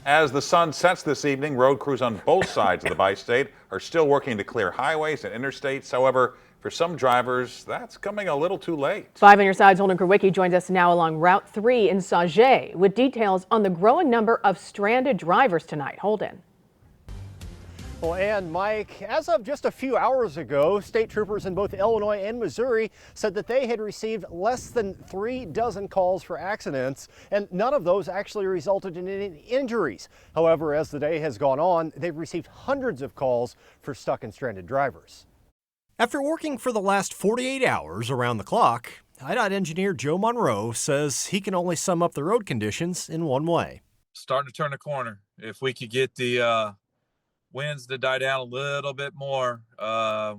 As the sun sets this evening, road crews on both sides of the bi-state are still working to clear highways and interstates. However, for some drivers, that's coming a little too late. 5 on your side's Holden Krawicki joins us now along Route 3 in Sauget with details on the growing number of stranded drivers tonight. Holden. Well, and Mike, as of just a few hours ago, state troopers in both Illinois and Missouri said that they had received less than 3 dozen calls for accidents, and none of those actually resulted in any injuries. However, as the day has gone on, they've received hundreds of calls for stuck and stranded drivers. After working for the last 48 hours around the clock, IDOT engineer Joe Monroe says he can only sum up the road conditions in one way. Starting to turn the corner. If we could get the winds to die down a little bit more,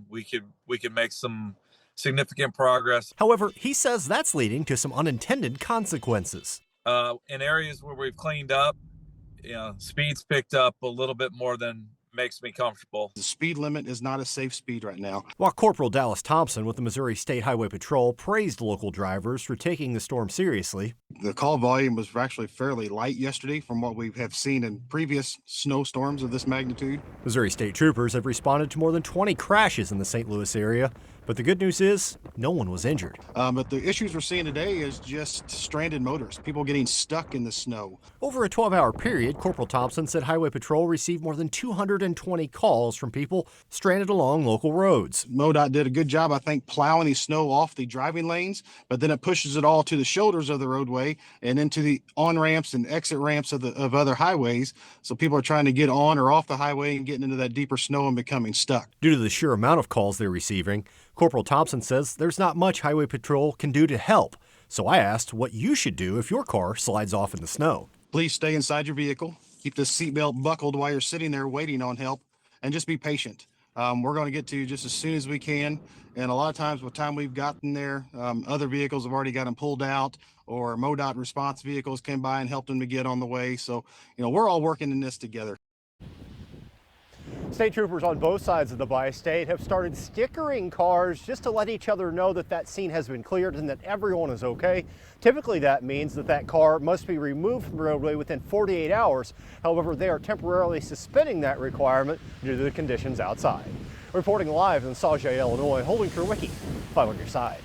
we could make some significant progress. However, he says that's leading to some unintended consequences. In areas where we've cleaned up, speed's picked up a little bit more than makes me comfortable. The speed limit is not a safe speed right now. While Corporal Dallas Thompson with the Missouri State Highway Patrol praised local drivers for taking the storm seriously. The call volume was actually fairly light yesterday from what we have seen in previous snowstorms of this magnitude. Missouri State troopers have responded to more than 20 crashes in the St. Louis area. But the good news is no one was injured. But the issues we're seeing today is just stranded motorists, people getting stuck in the snow. Over a 12-hour period, Corporal Thompson said Highway Patrol received more than 220 calls from people stranded along local roads. MoDOT did a good job, I think, plowing the snow off the driving lanes, but then it pushes it all to the shoulders of the roadway and into the on-ramps and exit ramps of other highways. So people are trying to get on or off the highway and getting into that deeper snow and becoming stuck. Due to the sheer amount of calls they're receiving, Corporal Thompson says there's not much Highway Patrol can do to help. So I asked what you should do if your car slides off in the snow. Please stay inside your vehicle. Keep the seatbelt buckled while you're sitting there waiting on help, and just be patient. We're going to get to you just as soon as we can. And a lot of times, by the time we've gotten there, other vehicles have already got them pulled out, or MoDOT response vehicles came by and helped them to get on the way. So, we're all working in this together. State troopers on both sides of the bi-state have started stickering cars just to let each other know that that scene has been cleared and that everyone is okay. Typically that means that car must be removed from the roadway within 48 hours. However, they are temporarily suspending that requirement due to the conditions outside. Reporting live in Sauget, Illinois, Holden Krawicki, 5 on your side.